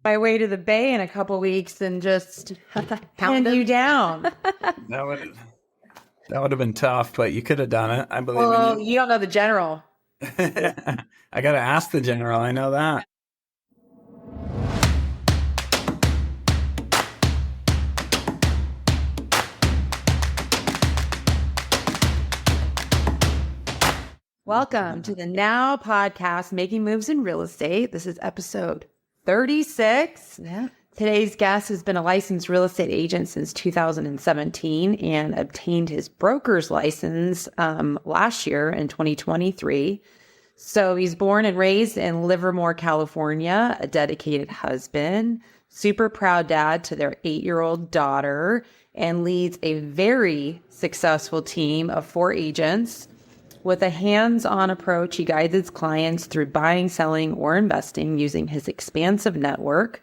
my way to the Bay in a couple weeks and just pound you down. That would have been tough, but you could have done it. I believe Well, in you. you don't know the general. I got to ask the general. I know that. Welcome to the Now podcast, Making Moves in Real Estate. This is episode 36. Yeah. Today's guest has been a licensed real estate agent since 2017 and obtained his broker's license last year in 2023. So he's born and raised in Livermore, California, a dedicated husband, super proud dad to their 8-year-old daughter, and leads a very successful team of 4 agents. With a hands-on approach, he guides his clients through buying, selling, or investing using his expansive network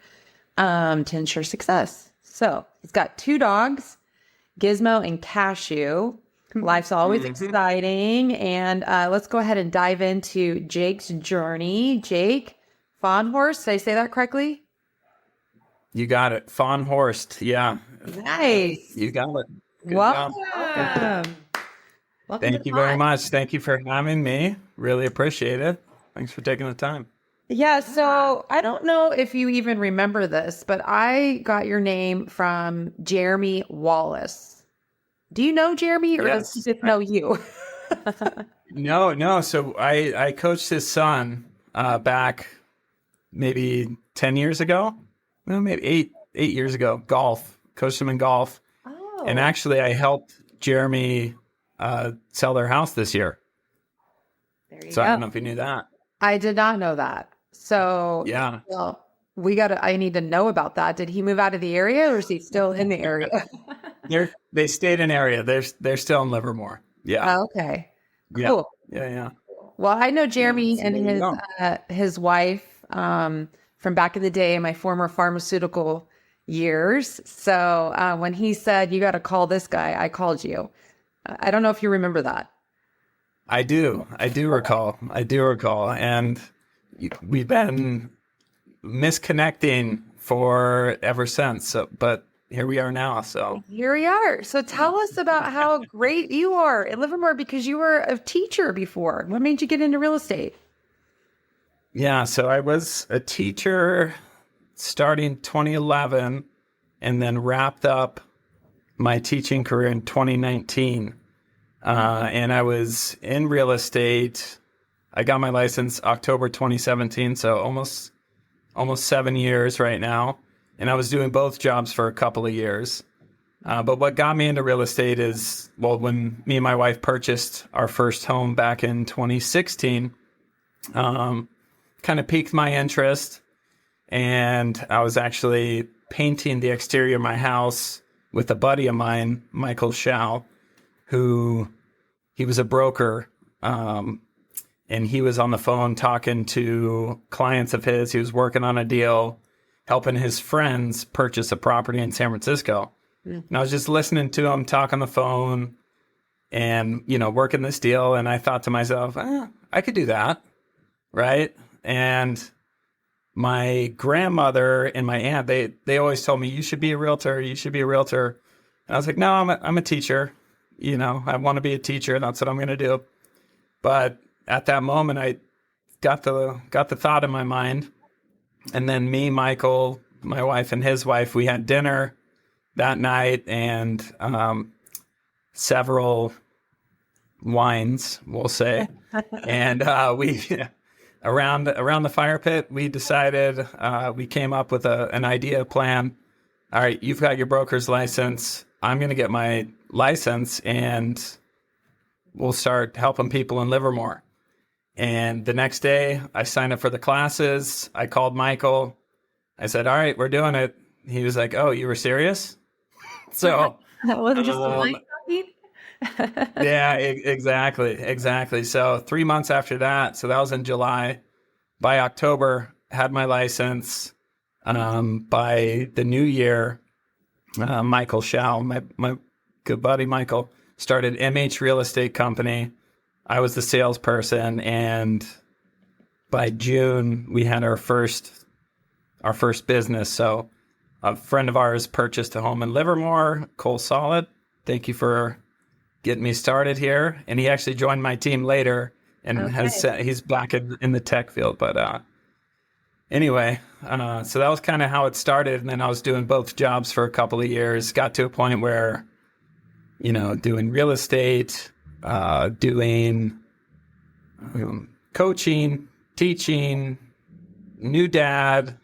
to ensure success. So he's got 2 dogs, Gizmo and Cashew. Life's always exciting. And let's go ahead and dive into Jake's journey. Jake Fahnhorst, did I say that correctly? You got it. Fahnhorst. Yeah. Nice. You got it. Good Welcome. job. Thank you very much. Thank you for having me. Really appreciate it. Thanks for taking the time. Yeah, so I don't know if you even remember this, but I got your name from Jeremy Wallace. Do you know Jeremy, or does he just know you? No. So I coached his son back maybe 10 years ago. No, maybe eight years ago. Golf. Coached him in golf. Oh. And actually, I helped Jeremy sell their house this year. There you So go. I don't know if you knew that. I did not know that. So Yeah. well, I need to know about that. Did he move out of the area, or is he still in the area? They stayed in area. They're still in Livermore. Yeah. Oh, okay. Yeah. Cool. Yeah. Well, I know Jeremy so and there you his wife from back in the day in my former pharmaceutical years. So when he said, you got to call this guy, I called you. I don't know if you remember that. I do recall. And we've been misconnecting for ever since. So, but here we are now. So Here we are. So tell us about how great you are in Livermore, because you were a teacher before. What made you get into real estate? yeah, so I was a teacher starting 2011 and then wrapped up my teaching career in 2019. And I was in real estate. I got my license October 2017, so almost 7 years right now. And I was doing both jobs for a couple of years. But what got me into real estate is, well, when me and my wife purchased our first home back in 2016, kind of piqued my interest. And I was actually painting the exterior of my house with a buddy of mine, Michael Schau, who he was a broker, and he was on the phone talking to clients of his. He was working on a deal, helping his friends purchase a property in San Francisco. And I was just listening to him talk on the phone and, working this deal. And I thought to myself, I could do that. Right. And my grandmother and my aunt, they always told me, you should be a realtor. You should be a realtor. And I was like, no, I'm a teacher. I want to be a teacher. That's what I'm going to do. But at that moment, I got the thought in my mind. And then me, Michael, my wife and his wife, we had dinner that night and several wines, we'll say. And we around the fire pit, we decided, we came up with an idea plan. All right, you've got your broker's license. I'm going to get my license and we'll start helping people in Livermore. And the next day I signed up for the classes. I called Michael. I said, all right, we're doing it. He was like, oh, you were serious? So That wasn't just a line talking. yeah, exactly. So 3 months after that, so that was in July. By October, had my license. By the new year, Michael Schau, my good buddy Michael, started MH Real Estate Company. I was the salesperson, and by June, we had our first our first business. So a friend of ours purchased a home in Livermore, Cole Solid. Thank you for getting me started here. And he actually joined my team later and he's back in the tech field. But anyway, so that was kind of how it started. And then I was doing both jobs for a couple of years, got to a point where, doing real estate, doing coaching, teaching, new dad.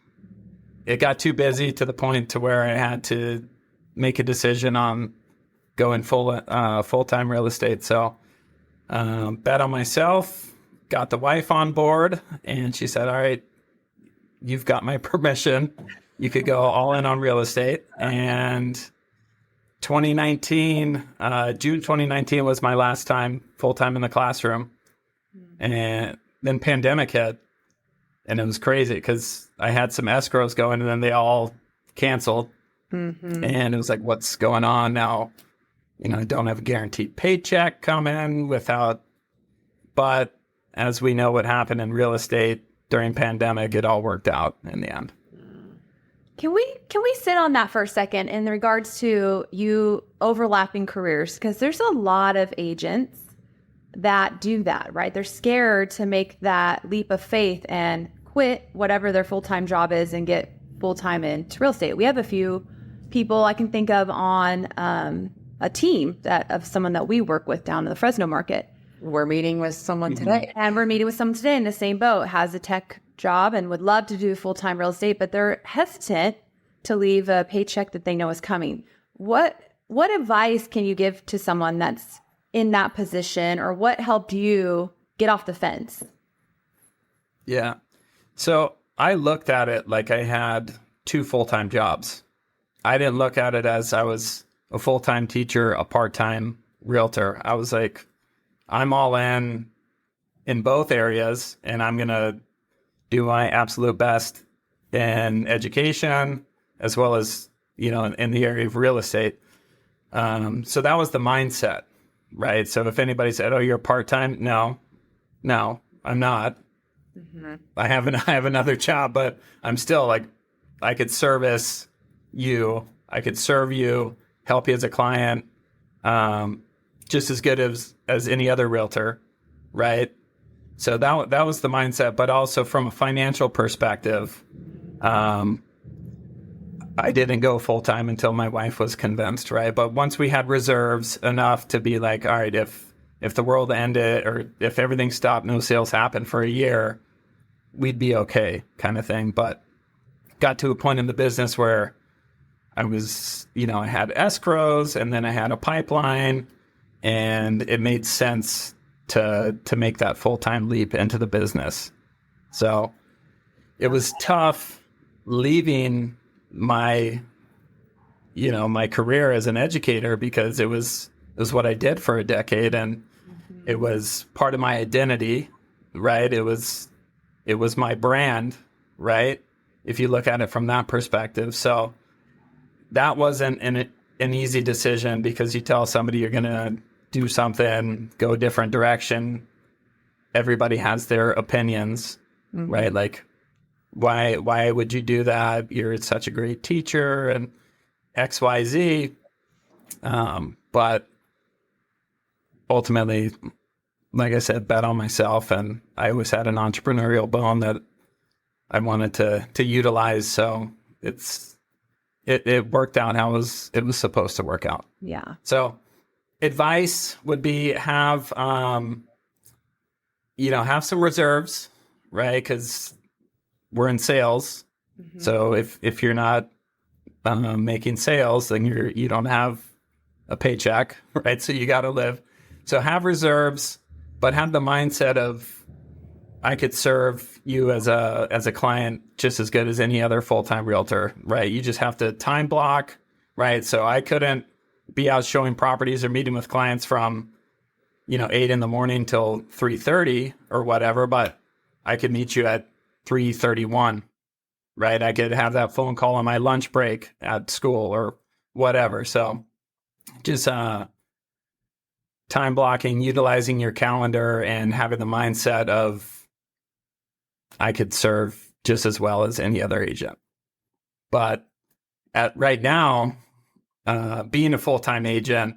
It got too busy to the point to where I had to make a decision on going full-time real estate. So bet on myself, got the wife on board, and she said, all right, you've got my permission. You could go all in on real estate. And 2019, June 2019 was my last time full-time in the classroom. And then pandemic hit. And it was crazy because I had some escrows going and then they all canceled. Mm-hmm. And it was like, what's going on now? I don't have a guaranteed paycheck coming but as we know what happened in real estate during pandemic, it all worked out in the end. Can we sit on that for a second in regards to you overlapping careers? Because there's a lot of agents that do that, right? They're scared to make that leap of faith and quit whatever their full-time job is and get full-time into real estate. We have a few people I can think of on a team of someone that we work with down in the Fresno market. We're meeting with someone today. And we're meeting with someone today in the same boat, has a tech job and would love to do full-time real estate, but they're hesitant to leave a paycheck that they know is coming. What advice can you give to someone that's in that position, or what helped you get off the fence? Yeah. So I looked at it like I had 2 full-time jobs. I didn't look at it as I was a full-time teacher, a part-time realtor. I was like, I'm all in both areas, and I'm going to do my absolute best in education as well as, in the area of real estate. So that was the mindset, right? So if anybody said, oh, you're part-time, no, I'm not. Mm-hmm. I have another job, but I'm still like, I could service you. I could serve you, help you as a client, just as good as any other realtor, right? So that was the mindset, but also from a financial perspective, I didn't go full time until my wife was convinced, right? But once we had reserves enough to be like, all right, if the world ended or if everything stopped, no sales happened for a year, we'd be okay, kind of thing. But got to a point in the business where I was, I had escrows and then I had a pipeline, and it made sense to make that full-time leap into the business. So it was tough leaving my career as an educator, because it was what I did for a decade, and it was part of my identity, right? It was my brand, right? If you look at it from that perspective. So that wasn't an easy decision, because you tell somebody you're going to do something, go a different direction. Everybody has their opinions, mm-hmm. right? Like, why would you do that? You're such a great teacher and X, Y, Z. But ultimately, like I said, bet on myself. And I always had an entrepreneurial bone that I wanted to utilize. So it worked out how it was supposed to work out. Yeah. So advice would be have some reserves, right? Because we're in sales. Mm-hmm. So if you're not making sales, then you don't have a paycheck, right? So you got to live. So have reserves, but have the mindset of, I could serve you as a client just as good as any other full-time realtor, right? You just have to time block, right? So I couldn't be out showing properties or meeting with clients from, 8 a.m. till 3:30 or whatever, but I could meet you at 3:31, right? I could have that phone call on my lunch break at school or whatever. So just time blocking, utilizing your calendar, and having the mindset of, I could serve just as well as any other agent. But at right now, being a full-time agent,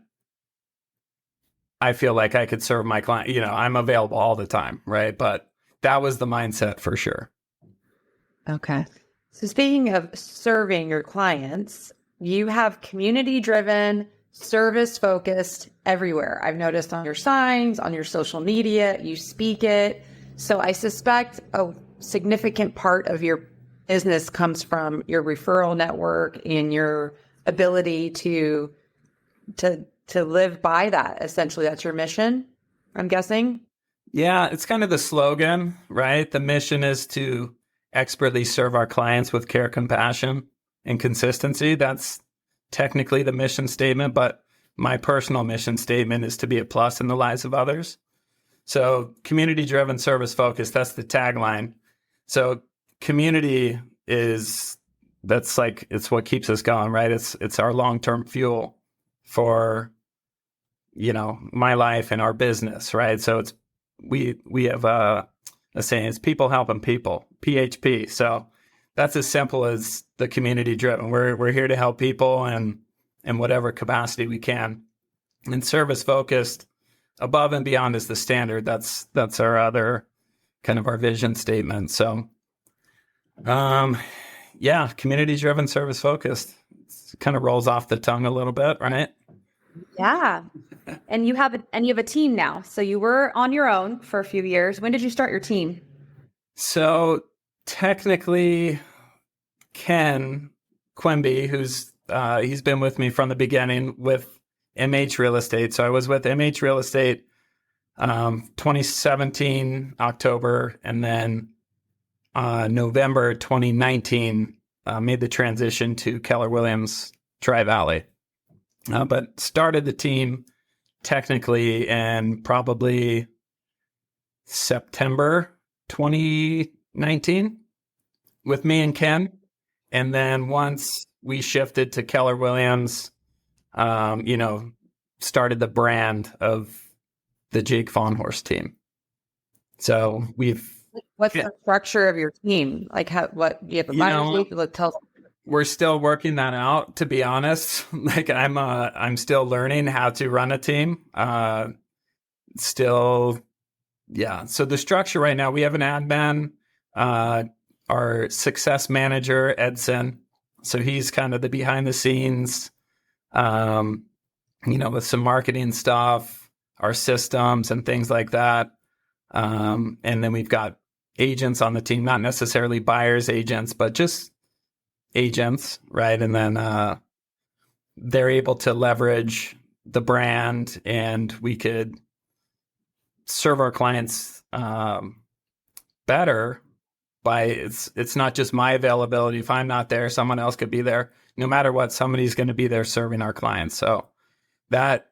I feel like I could serve my client. I'm available all the time, right? But that was the mindset for sure. Okay. So speaking of serving your clients, you have community-driven, service-focused everywhere. I've noticed on your signs, on your social media, you speak it. So I suspect a significant part of your business comes from your referral network and your ability to live by that. Essentially, that's your mission, I'm guessing. Yeah, it's kind of the slogan, right? The mission is to expertly serve our clients with care, compassion, and consistency. That's technically the mission statement, but my personal mission statement is to be a plus in the lives of others. So community-driven, service-focused, that's the tagline. So community it's what keeps us going, right? It's our long-term fuel for, my life and our business, right? So we have a saying, it's people helping people, PHP. So that's as simple as the community driven. We're here to help people in whatever capacity we can. And service focused, above and beyond is the standard. That's our other kind of our vision statement. So community driven, service focused. It kind of rolls off the tongue a little bit, right? Yeah. And you have a team now. So you were on your own for a few years. When did you start your team? So technically, Ken Quimby, he's been with me from the beginning with MH Real Estate. So I was with MH Real Estate 2017 October, and then November 2019 made the transition to Keller Williams Tri-Valley. But started the team technically in probably September 2019 with me and Ken. And then once we shifted to Keller Williams, started the brand of the Jake Fahnhorst team. So What's the structure of your team? Like what you have a we're still working that out, to be honest. Like I'm still learning how to run a team. So the structure right now, we have an admin, our success manager, Edson. So he's kind of the behind the scenes, with some marketing stuff, our systems and things like that. And then we've got agents on the team, not necessarily buyers agents, but just agents, right? And then they're able to leverage the brand, and we could serve our clients better by it's not just my availability. If I'm not there, someone else could be there. No matter what, somebody's going to be there serving our clients. So that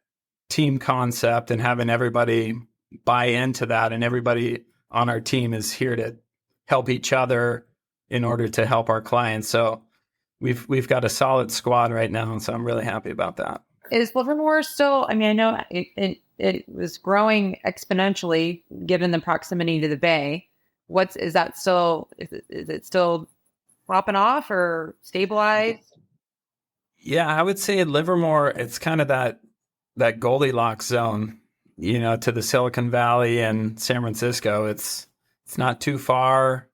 team concept and having everybody buy into that, and everybody on our team is here to help each other in order to help our clients. So we've got a solid squad right now, and so I'm really happy about that. Is Livermore still? I mean, I know it was growing exponentially given the proximity to the Bay. Is it still dropping off or stabilized? Yeah, I would say in Livermore, it's kind of that Goldilocks zone, to the Silicon Valley and San Francisco. It's not too far.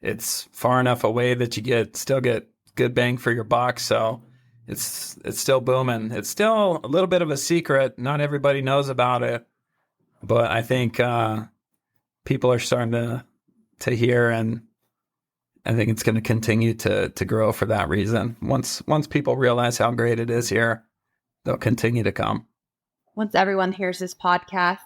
It's far enough away that you still get good bang for your buck. So it's still booming. It's still a little bit of a secret. Not everybody knows about it, but I think people are starting to hear, and I think it's going to continue to grow for that reason. Once people realize how great it is here, they'll continue to come. Once everyone hears this podcast.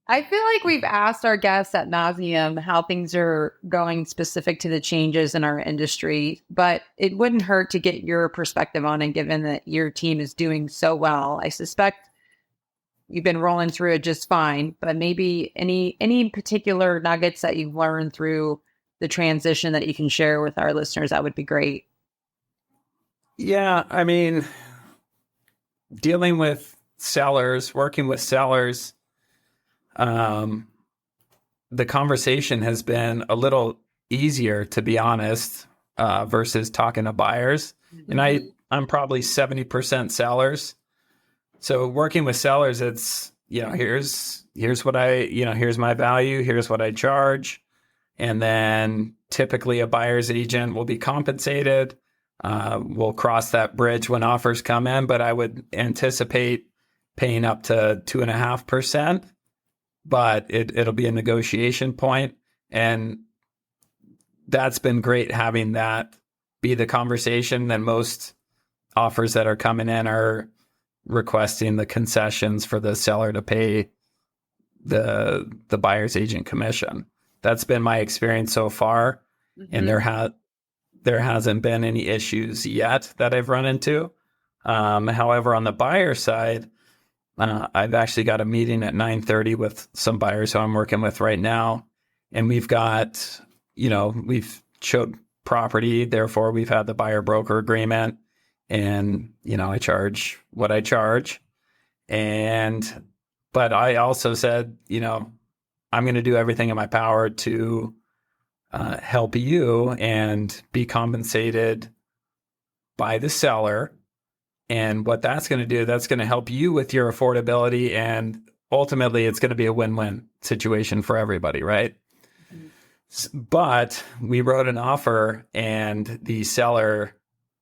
I feel like we've asked our guests ad nauseum how things are going specific to the changes in our industry, but it wouldn't hurt to get your perspective on it, given that your team is doing so well. I suspect you've been rolling through it just fine, but maybe any particular nuggets that you've learned through the transition that you can share with our listeners, that would be great. Yeah, I mean, dealing with sellers, working with sellers, the conversation has been a little easier, to be honest, versus talking to buyers. And I'm probably 70% sellers. So working with sellers, it's, here's what here's my value, here's what I charge. And then typically a buyer's agent will be compensated. We'll cross that bridge when offers come in, but I would anticipate paying up to 2.5%, but it'll be a negotiation point. And that's been great, having that be the conversation. Then most offers that are coming in are requesting the concessions for the seller to pay the buyer's agent commission. That's been my experience so far. And there hasn't been any issues yet that I've run into. However, on the buyer side, I've actually got a meeting at 9:30 with some buyers who I'm working with right now. And we've got, we've showed property, therefore we've had the buyer broker agreement, and, I charge what I charge. But I also said, I'm going to do everything in my power to help you and be compensated by the seller. And what that's going to do, that's going to help you with your affordability. And ultimately, it's going to be a win-win situation for everybody, right? But we wrote an offer, and the seller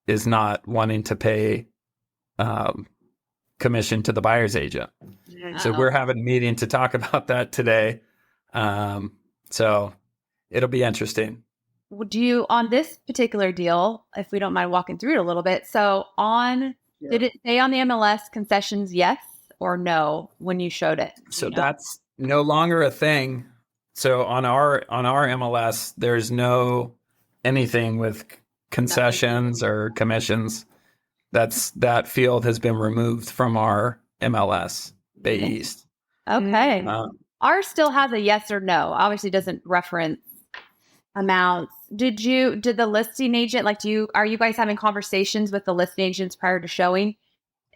is not wanting to pay commission to the buyer's agent. So we're having a meeting to talk about that today. So it'll be interesting. Do you, on this particular deal, if we don't mind walking through it a little bit, did it say on the MLS concessions yes or no when you showed it? So that's no longer a thing. So on our MLS, there's no anything with concessions or commissions. That field has been removed from our MLS, Bay East. Okay. Ours still has a yes or no. Obviously doesn't reference amounts. Did the listing agent, are you guys having conversations with the listing agents prior to showing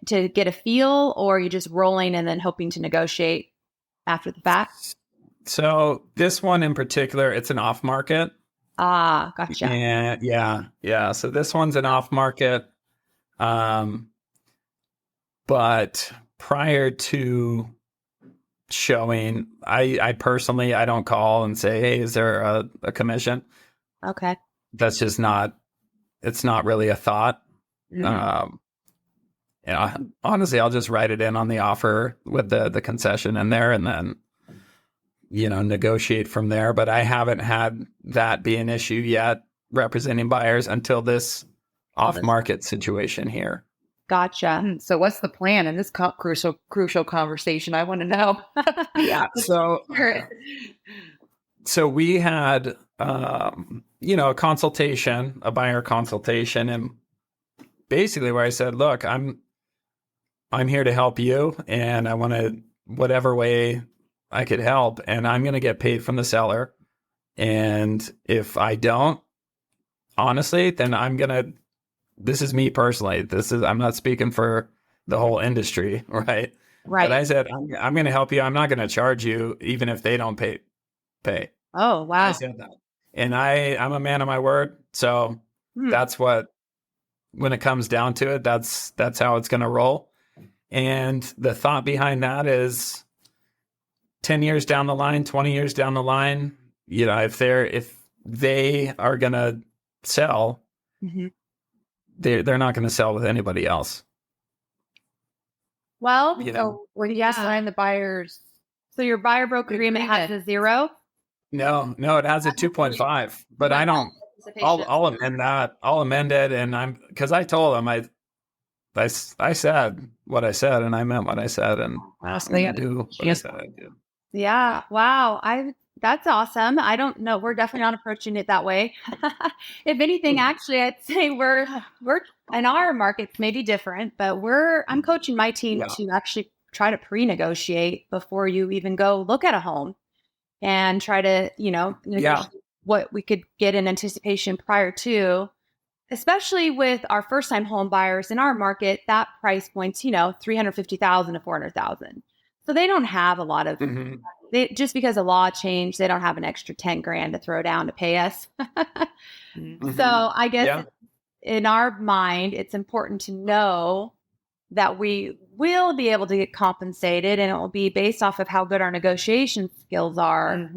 to get a feel, or are you just rolling and then hoping to negotiate after the fact? So this one in particular, it's an off market. Ah, gotcha. And yeah. So this one's an off market. But prior to showing, I personally, I don't call and say, hey, is there a commission? Okay. That's just it's not really a thought. Honestly, I'll just write it in on the offer with the concession in there, and then, negotiate from there. But I haven't had that be an issue yet representing buyers until this off-market situation here. Gotcha. So what's the plan in this crucial conversation? I want to know. Yeah. So we had, a consultation, a buyer consultation, and basically where I said, look, I'm here to help you, and I want to, whatever way I could help, and I'm going to get paid from the seller. And if I don't, honestly, then this is me personally. I'm not speaking for the whole industry, right? Right. But I said, I'm going to help you. I'm not going to charge you, even if they don't pay. Oh, wow. I said that. And I'm a man of my word. So that's when it comes down to it, that's how it's going to roll. And the thought behind that is 10 years down the line, 20 years down the line, if they are going to sell, they're not going to sell with anybody else. Well, So when you sign the buyers, so your buyer broker agreement has a 0? No, it has a 2.5, but I don't. I'll amend that. I'll amend it, and because I told them I said what I said, and I meant what I said, and I do what I said I do. Yeah. Wow. That's awesome. I don't know. We're definitely not approaching it that way. If anything, actually, I'd say we're in our markets maybe different, but I'm coaching my team to actually try to pre-negotiate before you even go look at a home, and try to, negotiate what we could get in anticipation prior to, especially with our first-time home buyers in our market. That price point's, $350,000 to $400,000. So they don't have a lot of just because the law changed, they don't have an extra 10 grand to throw down to pay us. So I guess in our mind, it's important to know that we will be able to get compensated, and it will be based off of how good our negotiation skills are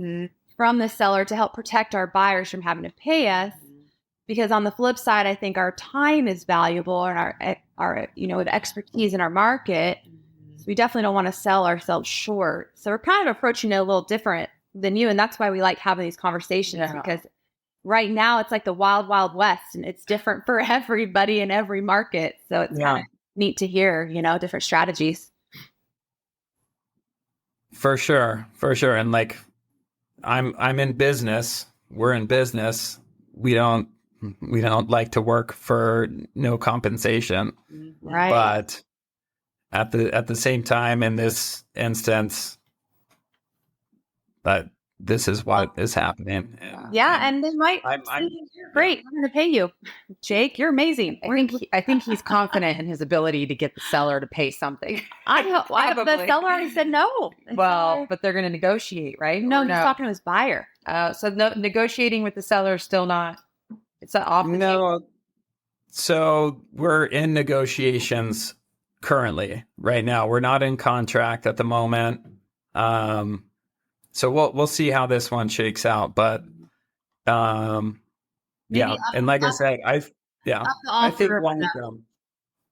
from the seller to help protect our buyers from having to pay us. Because on the flip side, I think our time is valuable, and our the expertise in our market. So we definitely don't want to sell ourselves short. So we're kind of approaching it a little different than you. And that's why we like having these conversations, because right now it's like the wild, wild west, and it's different for everybody in every market. So it's kind of neat to hear, different strategies. For sure. And like, I'm in business. We're in business. We don't like to work for no compensation. Right. But at the same time, in this instance, that this is what is happening. And they might. Great, I'm going to pay you, Jake. You're amazing. I think he's confident in his ability to get the seller to pay something. The seller already said no. Well, but they're going to negotiate, right? No, he's talking to his buyer. So negotiating with the seller is still not. It's not off the table. So we're in negotiations currently. Right now, we're not in contract at the moment. So we'll see how this one shakes out. But and like I said, I think one of them.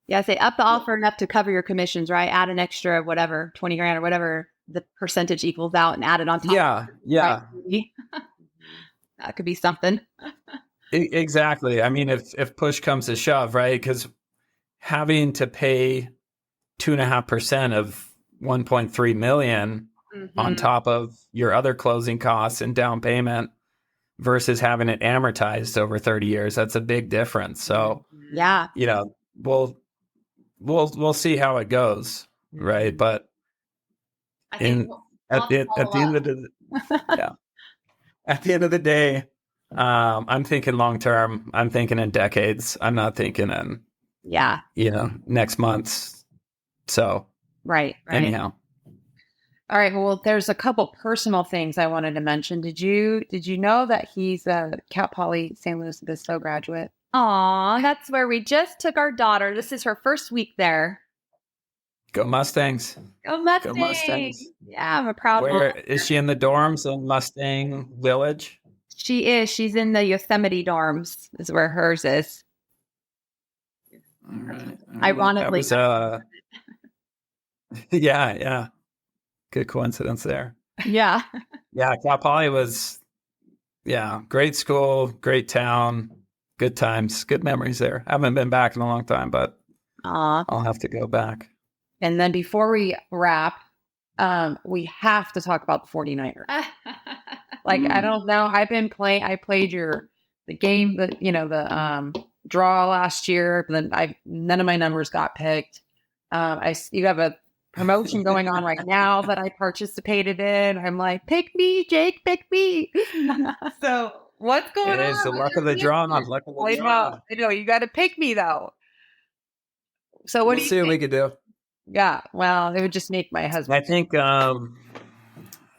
Yeah, say up the offer enough to cover your commissions, right? Add an extra whatever, 20 grand or whatever the percentage equals out, and add it on top. Yeah. That could be something. Exactly. I mean, if push comes to shove, right? Because having to pay 2.5% of 1.3 million on top of your other closing costs and down payment versus having it amortized over 30 years, that's a big difference. So we'll see how it goes, right? But at the end of the day, I'm thinking long term. I'm thinking in decades. I'm not thinking in next month. So right. Anyhow. All right. Well, there's a couple personal things I wanted to mention. Did you know that he's a Cal Poly San Luis Obispo graduate? Aw, that's where we just took our daughter. This is her first week there. Go Mustangs. Go Mustangs. Yeah, I'm a proud mom. Where is she in the dorms in Mustang Village? She is. She's in the Yosemite dorms is where hers is. All right. Ironically. That was, yeah. Good coincidence there. Yeah. Yeah, Cal Poly was, great school, great town, good times, good memories there. I haven't been back in a long time, but I'll have to go back. And then before we wrap, we have to talk about the 49ers. I don't know. I played the game, the draw last year, but then none of my numbers got picked. You have a promotion going on right now that I participated in. I'm like, pick me, Jake, pick me. So what's going on? It is the luck of the draw, not luck of the draw. You got to pick me though. So what do you see think? What we could do? Yeah, well, it would just make my husband. I think,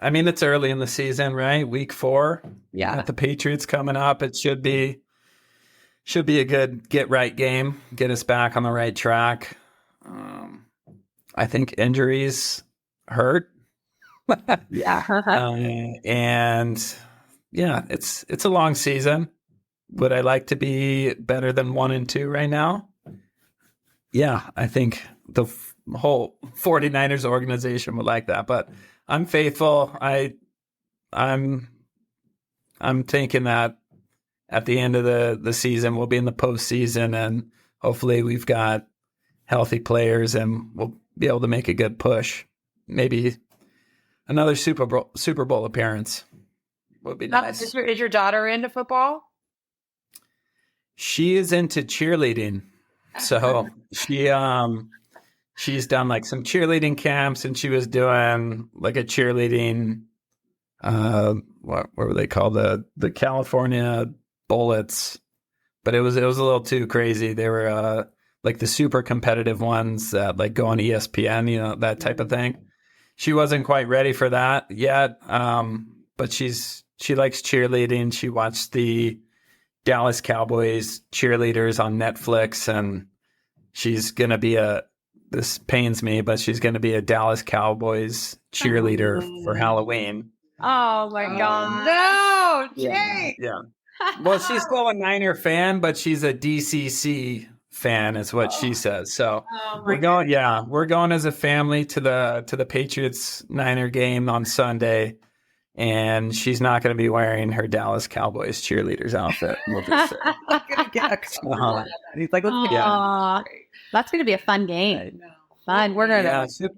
it's early in the season, right? Week 4. Yeah. Got the Patriots coming up. It should be a good get right game, get us back on the right track. I think injuries hurt. It's a long season. Would I like to be better than 1-2 right now? Yeah, I think the whole 49ers organization would like that, but I'm faithful. I'm thinking that at the end of the season, we'll be in the postseason, and hopefully we've got healthy players and we'll be able to make a good push. Maybe another Super Bowl appearance would be nice. Is your daughter into football? She is into cheerleading. So she's done like some cheerleading camps, and she was doing like a cheerleading, what were they called? The California Bullets, but it was a little too crazy. They were like the super competitive ones that like go on ESPN, that type of thing. she wasn't quite ready for that yet. But she likes cheerleading. She watched the Dallas Cowboys cheerleaders on Netflix, and she's going to be this pains me, but she's going to be a Dallas Cowboys cheerleader for Halloween. Oh my God. No, Yeah. Jake. Yeah. Well, she's still a Niner fan, but she's a DCC fan, is what she says. So we're going as a family to the Patriots Niner game on Sunday, and she's not going to be wearing her Dallas Cowboys cheerleaders outfit. We'll just say. He's like, let's get Aw, that's going to be a fun game. Fun. We're going to.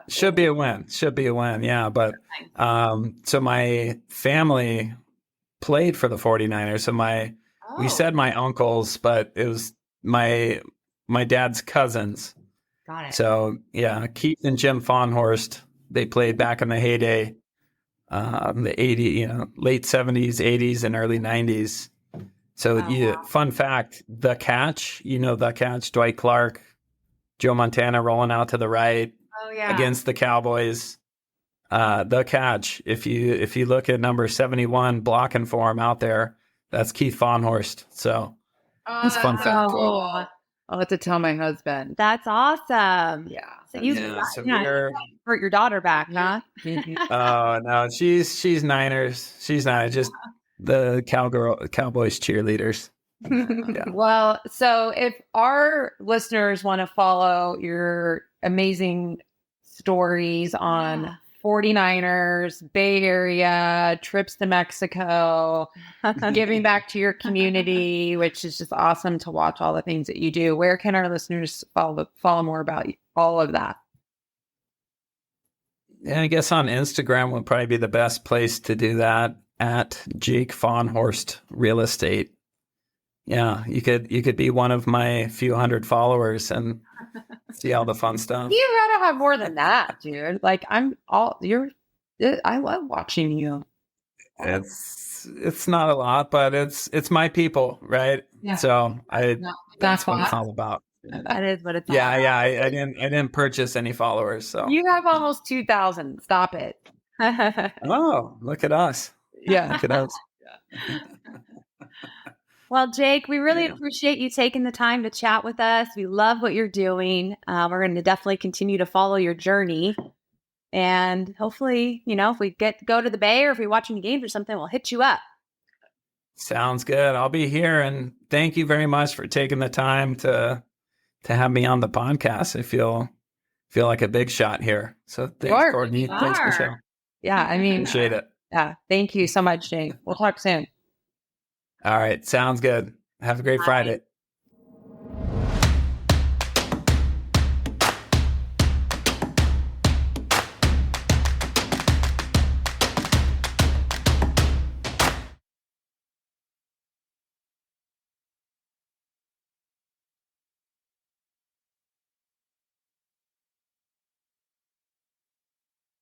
Should be a win. Should be a win. Yeah. But so my family played for the 49ers. So we said my uncles, but it was my dad's cousins. Got it. So yeah, Keith and Jim Fahnhorst, they played back in the heyday, the late 70s, 80s, and early 90s. So fun fact, the catch, Dwight Clark, Joe Montana rolling out to the right against the Cowboys. The catch, if you look at number 71 blocking for him out there, that's Keith Fahnhorst. So it's a fun fact. Cool. I'll have to tell my husband. That's awesome. Yeah. So you hurt your daughter back, huh? Oh no, she's Niners. She's not just the Cowboys cheerleaders. Yeah. Well, so if our listeners want to follow your amazing stories on 49ers, Bay Area, trips to Mexico, giving back to your community, which is just awesome to watch all the things that you do. Where can our listeners follow more about all of that? Yeah, I guess on Instagram would probably be the best place to do that, at Jake Fahnhorst Real Estate. Yeah, you could be one of my few hundred followers and see all the fun stuff. You gotta have more than that, dude. Like I love watching you. It's not a lot, but it's my people, right? Yeah. So that's what fun. it's all about. That is what it's all Yeah, about. yeah. I didn't purchase any followers, so You have almost 2,000. Stop it. oh, look at us. Yeah. Look at us. Well, Jake, we really appreciate you taking the time to chat with us. We love what you're doing. We're going to definitely continue to follow your journey. And hopefully, if we go to the Bay or if we're watching the games or something, we'll hit you up. Sounds good. I'll be here, and thank you very much for taking the time to have me on the podcast. I feel like a big shot here. So thanks, Courtney. Thanks, Michelle. Yeah, I mean, Appreciate it. yeah. Thank you so much, Jake. We'll talk soon. All right. Sounds good. Have a great Friday.